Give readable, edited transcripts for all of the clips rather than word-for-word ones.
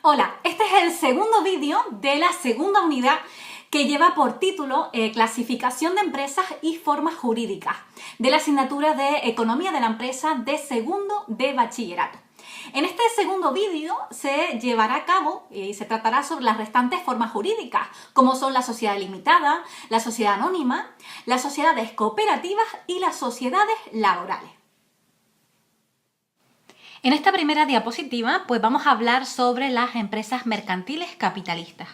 Hola, este es el segundo vídeo de la segunda unidad que lleva por título Clasificación de empresas y formas jurídicas de la asignatura de Economía de la Empresa de segundo de bachillerato. En este segundo vídeo se llevará a cabo y se tratará sobre las restantes formas jurídicas, como son la sociedad limitada, la sociedad anónima, las sociedades cooperativas y las sociedades laborales. En esta primera diapositiva, pues vamos a hablar sobre las empresas mercantiles capitalistas.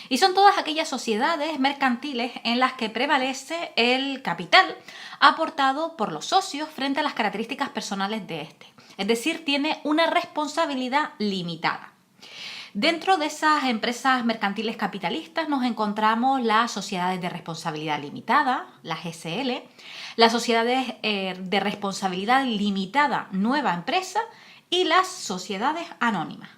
Y son todas aquellas sociedades mercantiles en las que prevalece el capital aportado por los socios frente a las características personales de este. Es decir, tiene una responsabilidad limitada. Dentro de esas empresas mercantiles capitalistas nos encontramos las sociedades de responsabilidad limitada, las SL, las sociedades de responsabilidad limitada nueva empresa y las sociedades anónimas.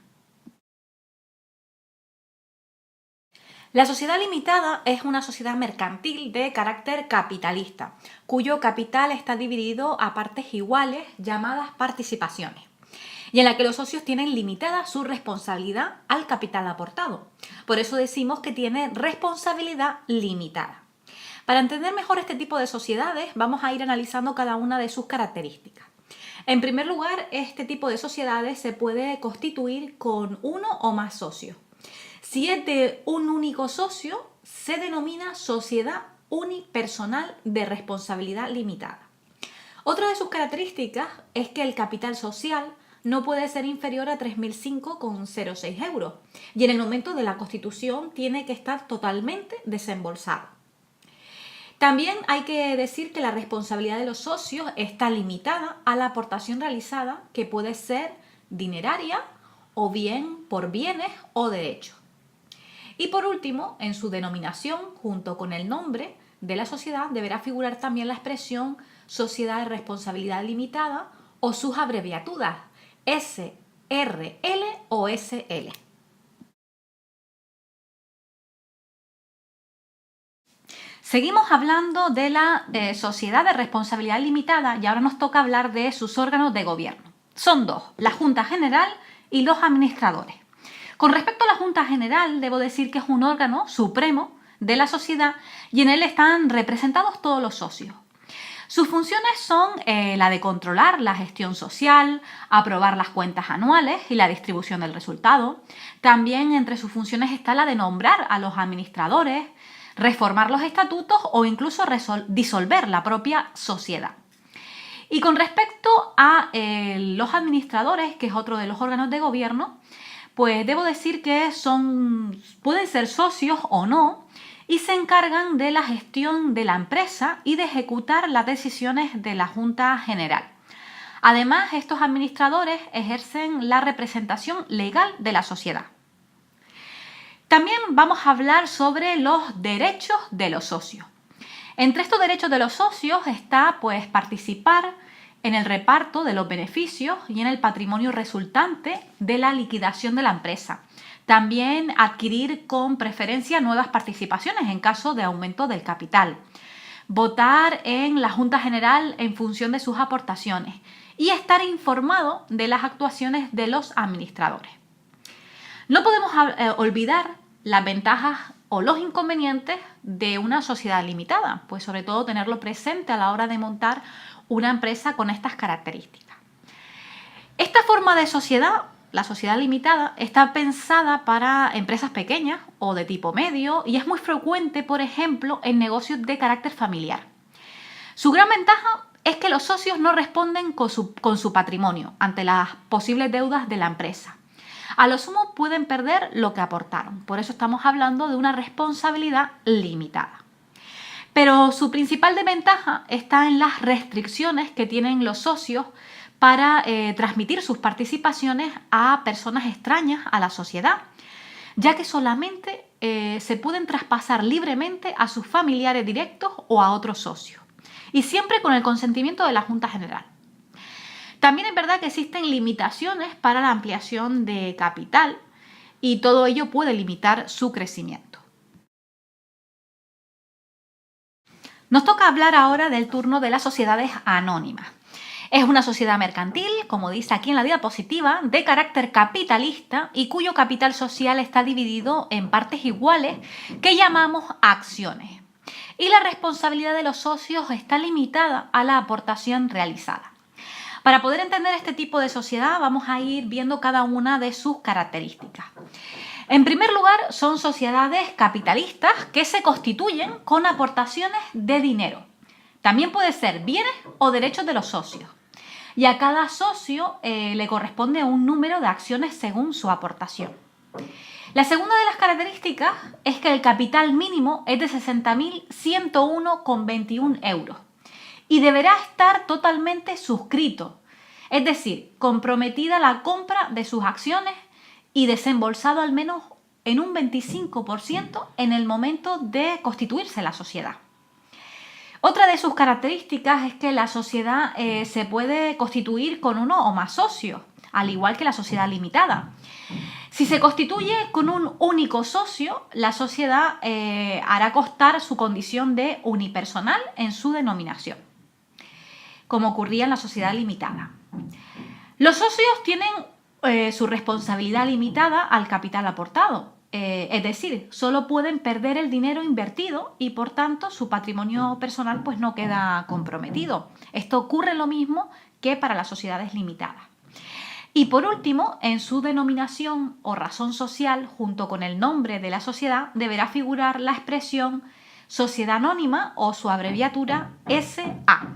La sociedad limitada es una sociedad mercantil de carácter capitalista, cuyo capital está dividido a partes iguales llamadas participaciones, y en la que los socios tienen limitada su responsabilidad al capital aportado. Por eso decimos que tiene responsabilidad limitada. Para entender mejor este tipo de sociedades, vamos a ir analizando cada una de sus características. En primer lugar, este tipo de sociedades se puede constituir con uno o más socios. Si es de un único socio, se denomina sociedad unipersonal de responsabilidad limitada. Otra de sus características es que el capital social no puede ser inferior a 3.005,06 euros y en el momento de la constitución tiene que estar totalmente desembolsado. También hay que decir que la responsabilidad de los socios está limitada a la aportación realizada, que puede ser dineraria o bien por bienes o derechos. Y por último, en su denominación, junto con el nombre de la sociedad, deberá figurar también la expresión Sociedad de Responsabilidad Limitada o sus abreviaturas SRL o SL. Seguimos hablando de la sociedad de responsabilidad limitada y ahora nos toca hablar de sus órganos de gobierno. Son dos, la Junta General y los administradores. Con respecto a la Junta General, debo decir que es un órgano supremo de la sociedad y en él están representados todos los socios. Sus funciones son la de controlar la gestión social, aprobar las cuentas anuales y la distribución del resultado. También entre sus funciones está la de nombrar a los administradores, reformar los estatutos o incluso disolver la propia sociedad. Y con respecto a los administradores, que es otro de los órganos de gobierno, pues debo decir que pueden ser socios o no y se encargan de la gestión de la empresa y de ejecutar las decisiones de la Junta General. Además, estos administradores ejercen la representación legal de la sociedad. También vamos a hablar sobre los derechos de los socios. Entre estos derechos de los socios está pues participar en el reparto de los beneficios y en el patrimonio resultante de la liquidación de la empresa. También adquirir con preferencia nuevas participaciones en caso de aumento del capital. Votar en la Junta General en función de sus aportaciones y estar informado de las actuaciones de los administradores. No podemos olvidar las ventajas o los inconvenientes de una sociedad limitada, pues sobre todo tenerlo presente a la hora de montar una empresa con estas características. Esta forma de sociedad, la sociedad limitada, está pensada para empresas pequeñas o de tipo medio y es muy frecuente, por ejemplo, en negocios de carácter familiar. Su gran ventaja es que los socios no responden con su patrimonio ante las posibles deudas de la empresa. A lo sumo pueden perder lo que aportaron, por eso estamos hablando de una responsabilidad limitada. Pero su principal desventaja está en las restricciones que tienen los socios para transmitir sus participaciones a personas extrañas a la sociedad, ya que solamente se pueden traspasar libremente a sus familiares directos o a otros socios, y siempre con el consentimiento de la Junta General. También es verdad que existen limitaciones para la ampliación de capital y todo ello puede limitar su crecimiento. Nos toca hablar ahora del turno de las sociedades anónimas. Es una sociedad mercantil, como dice aquí en la diapositiva, de carácter capitalista y cuyo capital social está dividido en partes iguales que llamamos acciones. Y la responsabilidad de los socios está limitada a la aportación realizada. Para poder entender este tipo de sociedad vamos a ir viendo cada una de sus características. En primer lugar, son sociedades capitalistas que se constituyen con aportaciones de dinero. También puede ser bienes o derechos de los socios. Y a cada socio le corresponde un número de acciones según su aportación. La segunda de las características es que el capital mínimo es de 60.101,21 euros y deberá estar totalmente suscrito, es decir, comprometida la compra de sus acciones y desembolsado al menos en un 25% en el momento de constituirse la sociedad. Otra de sus características es que la sociedad se puede constituir con uno o más socios, al igual que la sociedad limitada. Si se constituye con un único socio, la sociedad hará constar su condición de unipersonal en su denominación, como ocurría en la sociedad limitada. Los socios tienen su responsabilidad limitada al capital aportado. Es decir, solo pueden perder el dinero invertido y por tanto su patrimonio personal pues no queda comprometido. Esto ocurre lo mismo que para las sociedades limitadas. Y por último, en su denominación o razón social, junto con el nombre de la sociedad, deberá figurar la expresión sociedad anónima o su abreviatura SA.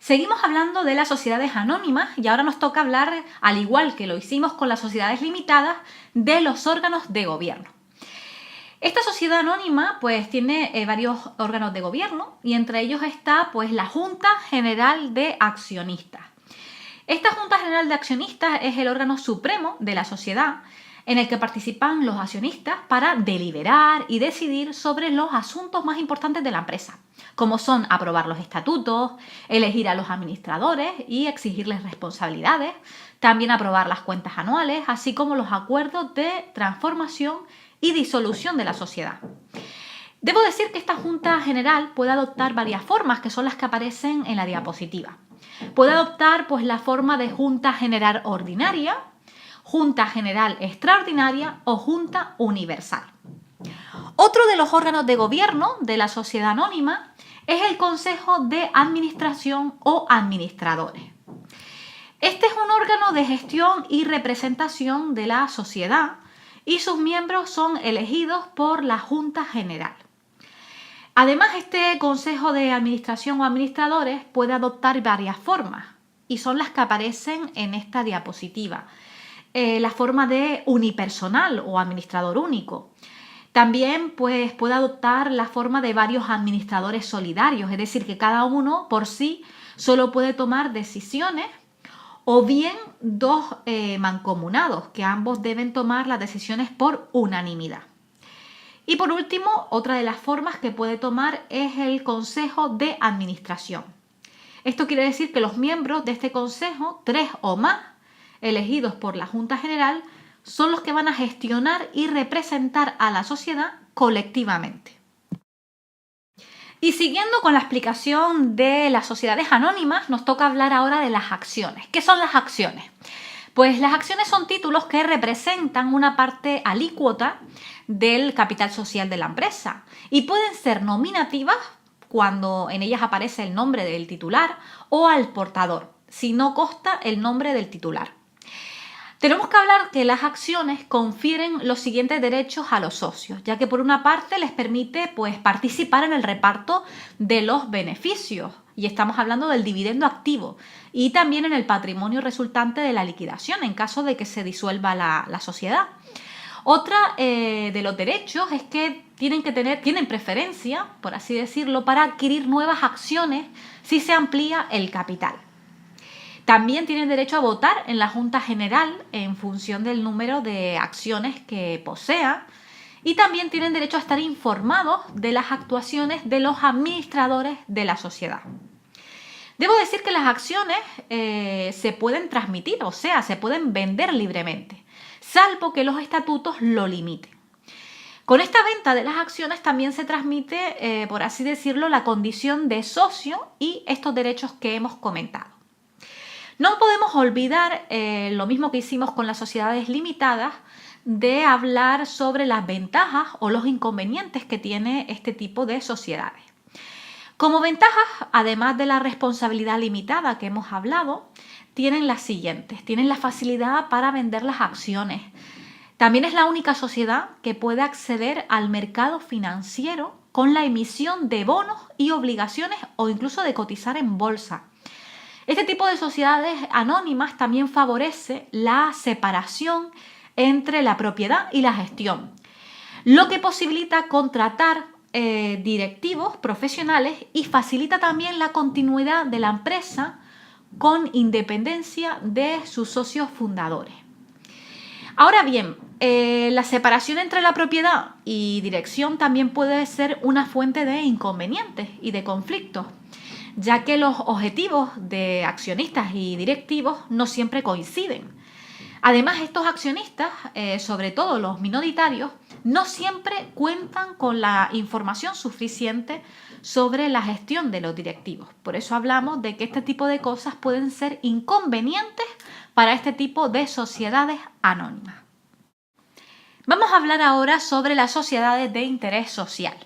Seguimos hablando de las sociedades anónimas y ahora nos toca hablar, al igual que lo hicimos con las sociedades limitadas, de los órganos de gobierno. Esta sociedad anónima pues tiene varios órganos de gobierno y entre ellos está pues la Junta General de Accionistas. Esta Junta General de Accionistas es el órgano supremo de la sociedad en el que participan los accionistas para deliberar y decidir sobre los asuntos más importantes de la empresa, como son aprobar los estatutos, elegir a los administradores y exigirles responsabilidades, también aprobar las cuentas anuales, así como los acuerdos de transformación y disolución de la sociedad. Debo decir que esta Junta General puede adoptar varias formas, que son las que aparecen en la diapositiva. Puede adoptar pues la forma de Junta General Ordinaria, Junta General Extraordinaria o Junta Universal. Otro de los órganos de gobierno de la sociedad anónima es el Consejo de Administración o Administradores. Este es un órgano de gestión y representación de la sociedad y sus miembros son elegidos por la Junta General. Además, este Consejo de Administración o Administradores puede adoptar varias formas y son las que aparecen en esta diapositiva. La forma de unipersonal o administrador único. También pues, puede adoptar la forma de varios administradores solidarios, es decir, que cada uno por sí solo puede tomar decisiones, o bien dos mancomunados, que ambos deben tomar las decisiones por unanimidad. Y por último, otra de las formas que puede tomar es el Consejo de Administración. Esto quiere decir que los miembros de este consejo, 3 o más, elegidos por la Junta General, son los que van a gestionar y representar a la sociedad colectivamente. Y siguiendo con la explicación de las sociedades anónimas, nos toca hablar ahora de las acciones. ¿Qué son las acciones? Pues las acciones son títulos que representan una parte alícuota del capital social de la empresa y pueden ser nominativas cuando en ellas aparece el nombre del titular o al portador, si no consta el nombre del titular. Tenemos que hablar que las acciones confieren los siguientes derechos a los socios, ya que por una parte les permite pues, participar en el reparto de los beneficios, y estamos hablando del dividendo activo, y también en el patrimonio resultante de la liquidación en caso de que se disuelva la sociedad. Otra de los derechos es que tienen preferencia, por así decirlo, para adquirir nuevas acciones si se amplía el capital. También tienen derecho a votar en la Junta General en función del número de acciones que posea y también tienen derecho a estar informados de las actuaciones de los administradores de la sociedad. Debo decir que las acciones se pueden transmitir, o sea, se pueden vender libremente, salvo que los estatutos lo limiten. Con esta venta de las acciones también se transmite, por así decirlo, la condición de socio y estos derechos que hemos comentado. No podemos olvidar lo mismo que hicimos con las sociedades limitadas, de hablar sobre las ventajas o los inconvenientes que tiene este tipo de sociedades. Como ventajas, además de la responsabilidad limitada que hemos hablado, tienen las siguientes. Tienen la facilidad para vender las acciones. También es la única sociedad que puede acceder al mercado financiero con la emisión de bonos y obligaciones o incluso de cotizar en bolsa. Este tipo de sociedades anónimas también favorece la separación entre la propiedad y la gestión, lo que posibilita contratar directivos profesionales y facilita también la continuidad de la empresa con independencia de sus socios fundadores. Ahora bien, la separación entre la propiedad y dirección también puede ser una fuente de inconvenientes y de conflictos, ya que los objetivos de accionistas y directivos no siempre coinciden. Además, estos accionistas, sobre todo los minoritarios, no siempre cuentan con la información suficiente sobre la gestión de los directivos. Por eso hablamos de que este tipo de cosas pueden ser inconvenientes para este tipo de sociedades anónimas. Vamos a hablar ahora sobre las sociedades de interés social.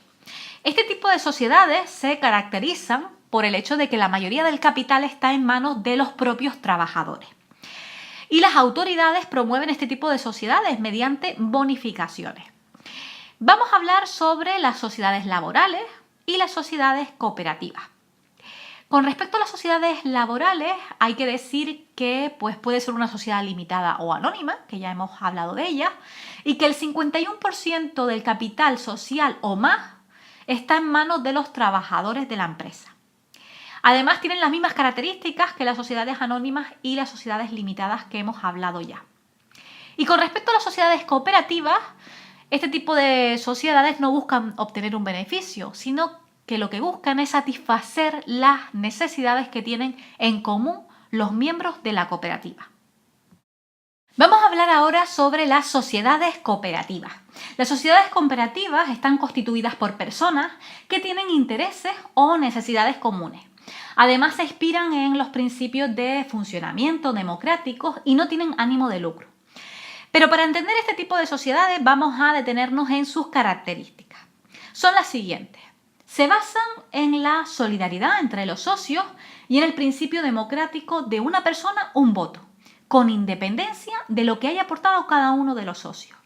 Este tipo de sociedades se caracterizan por el hecho de que la mayoría del capital está en manos de los propios trabajadores. Y las autoridades promueven este tipo de sociedades mediante bonificaciones. Vamos a hablar sobre las sociedades laborales y las sociedades cooperativas. Con respecto a las sociedades laborales, hay que decir que puede ser una sociedad limitada o anónima, que ya hemos hablado de ella, y que el 51% del capital social o más está en manos de los trabajadores de la empresa. Además, tienen las mismas características que las sociedades anónimas y las sociedades limitadas que hemos hablado ya. Y con respecto a las sociedades cooperativas, este tipo de sociedades no buscan obtener un beneficio, sino que lo que buscan es satisfacer las necesidades que tienen en común los miembros de la cooperativa. Vamos a hablar ahora sobre las sociedades cooperativas. Las sociedades cooperativas están constituidas por personas que tienen intereses o necesidades comunes. Además, se inspiran en los principios de funcionamiento democráticos y no tienen ánimo de lucro. Pero para entender este tipo de sociedades vamos a detenernos en sus características. Son las siguientes. Se basan en la solidaridad entre los socios y en el principio democrático de una persona, un voto, con independencia de lo que haya aportado cada uno de los socios.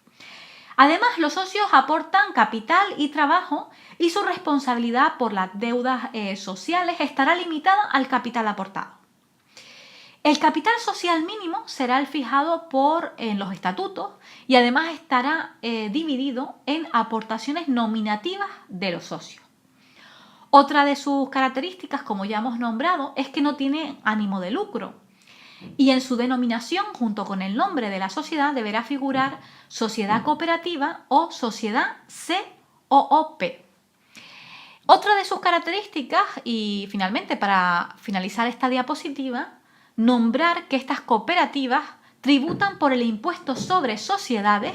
Además, los socios aportan capital y trabajo y su responsabilidad por las deudas sociales estará limitada al capital aportado. El capital social mínimo será el fijado en los estatutos y además estará dividido en aportaciones nominativas de los socios. Otra de sus características, como ya hemos nombrado, es que no tiene ánimo de lucro. Y en su denominación, junto con el nombre de la sociedad, deberá figurar sociedad cooperativa o sociedad COOP. Otra de sus características, y finalmente para finalizar esta diapositiva, nombrar que estas cooperativas tributan por el impuesto sobre sociedades,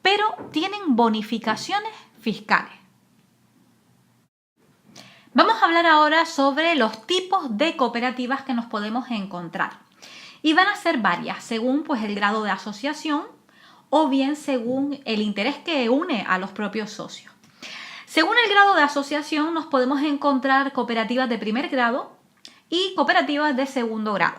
pero tienen bonificaciones fiscales. Vamos a hablar ahora sobre los tipos de cooperativas que nos podemos encontrar. Y van a ser varias, según el grado de asociación o bien según el interés que une a los propios socios. Según el grado de asociación nos podemos encontrar cooperativas de primer grado y cooperativas de segundo grado.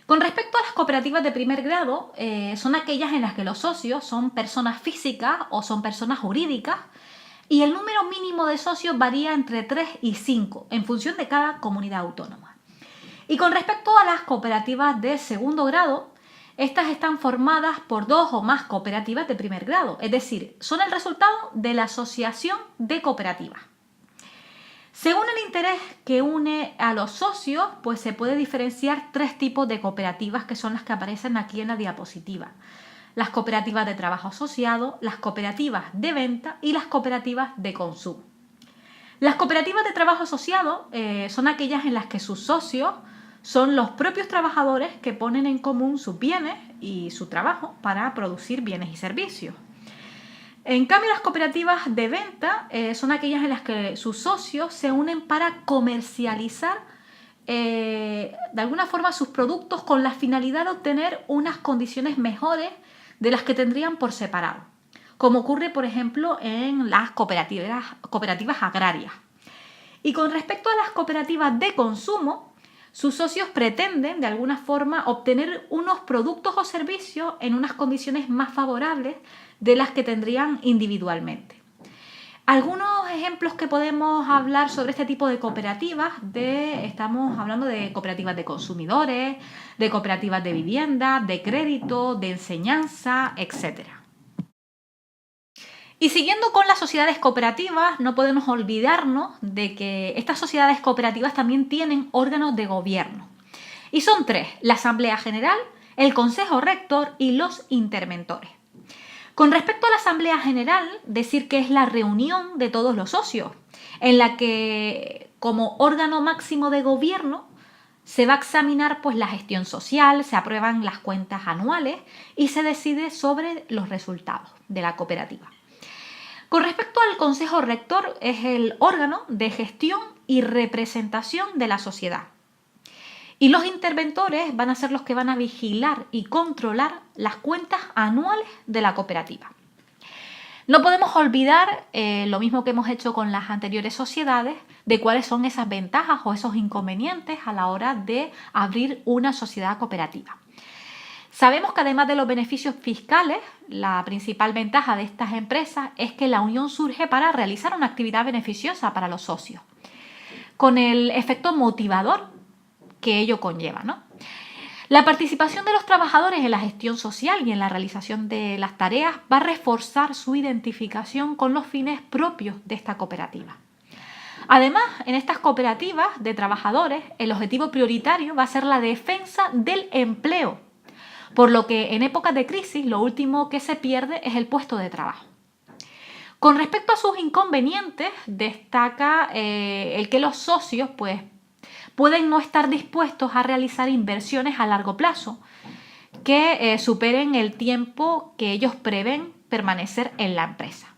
Con respecto a las cooperativas de primer grado, son aquellas en las que los socios son personas físicas o son personas jurídicas y el número mínimo de socios varía entre 3 y 5 en función de cada comunidad autónoma. Y con respecto a las cooperativas de segundo grado, estas están formadas por 2 o más cooperativas de primer grado, es decir, son el resultado de la asociación de cooperativas. Según el interés que une a los socios, se puede diferenciar 3 tipos de cooperativas que son las que aparecen aquí en la diapositiva. Las cooperativas de trabajo asociado, las cooperativas de venta y las cooperativas de consumo. Las cooperativas de trabajo asociado son aquellas en las que sus socios son los propios trabajadores que ponen en común sus bienes y su trabajo para producir bienes y servicios. En cambio, las cooperativas de venta son aquellas en las que sus socios se unen para comercializar de alguna forma sus productos con la finalidad de obtener unas condiciones mejores de las que tendrían por separado, como ocurre, por ejemplo, en las cooperativas agrarias. Y con respecto a las cooperativas de consumo, sus socios pretenden, de alguna forma, obtener unos productos o servicios en unas condiciones más favorables de las que tendrían individualmente. Algunos ejemplos que podemos hablar sobre este tipo de cooperativas, estamos hablando de cooperativas de consumidores, de cooperativas de vivienda, de crédito, de enseñanza, etc. Y siguiendo con las sociedades cooperativas, no podemos olvidarnos de que estas sociedades cooperativas también tienen órganos de gobierno. Y son tres: la Asamblea General, el Consejo Rector y los interventores. Con respecto a la Asamblea General, decir que es la reunión de todos los socios, en la que como órgano máximo de gobierno se va a examinar pues, la gestión social, se aprueban las cuentas anuales y se decide sobre los resultados de la cooperativa. Con respecto al Consejo Rector, es el órgano de gestión y representación de la sociedad. Y los interventores van a ser los que van a vigilar y controlar las cuentas anuales de la cooperativa. No podemos olvidar, lo mismo que hemos hecho con las anteriores sociedades, de cuáles son esas ventajas o esos inconvenientes a la hora de abrir una sociedad cooperativa. Sabemos que además de los beneficios fiscales, la principal ventaja de estas empresas es que la unión surge para realizar una actividad beneficiosa para los socios, con el efecto motivador que ello conlleva, ¿no? La participación de los trabajadores en la gestión social y en la realización de las tareas va a reforzar su identificación con los fines propios de esta cooperativa. Además, en estas cooperativas de trabajadores, el objetivo prioritario va a ser la defensa del empleo, por lo que en épocas de crisis lo último que se pierde es el puesto de trabajo. Con respecto a sus inconvenientes, destaca el que los socios pueden no estar dispuestos a realizar inversiones a largo plazo que superen el tiempo que ellos prevén permanecer en la empresa.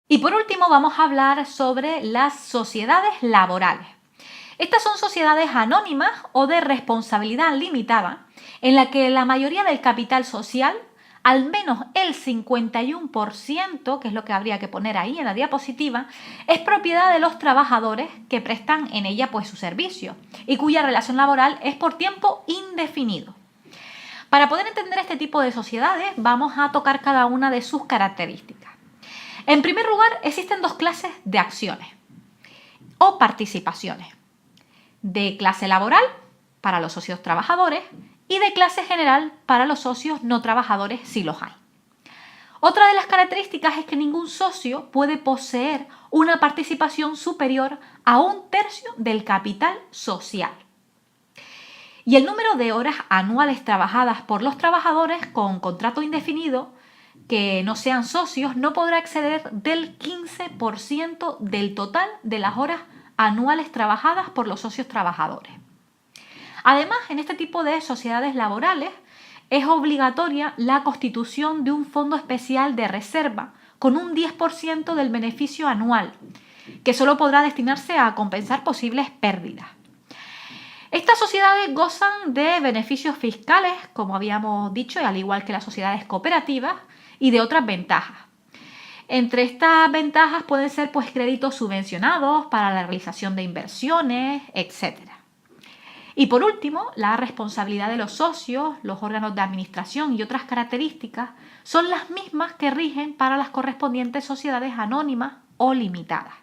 Y por último vamos a hablar sobre las sociedades laborales. Estas son sociedades anónimas o de responsabilidad limitada en la que la mayoría del capital social, al menos el 51%, que es lo que habría que poner ahí en la diapositiva, es propiedad de los trabajadores que prestan en ella pues, su servicio y cuya relación laboral es por tiempo indefinido. Para poder entender este tipo de sociedades vamos a tocar cada una de sus características. En primer lugar, existen dos clases de acciones o participaciones: de clase laboral para los socios trabajadores y de clase general para los socios no trabajadores si los hay. Otra de las características es que ningún socio puede poseer una participación superior a 1/3 del capital social. Y el número de horas anuales trabajadas por los trabajadores con contrato indefinido que no sean socios no podrá exceder del 15% del total de las horas anuales trabajadas por los socios trabajadores. Además, en este tipo de sociedades laborales es obligatoria la constitución de un fondo especial de reserva con un 10% del beneficio anual, que solo podrá destinarse a compensar posibles pérdidas. Estas sociedades gozan de beneficios fiscales, como habíamos dicho, y al igual que las sociedades cooperativas, y de otras ventajas. Entre estas ventajas pueden ser créditos subvencionados para la realización de inversiones, etc. Y por último, la responsabilidad de los socios, los órganos de administración y otras características son las mismas que rigen para las correspondientes sociedades anónimas o limitadas.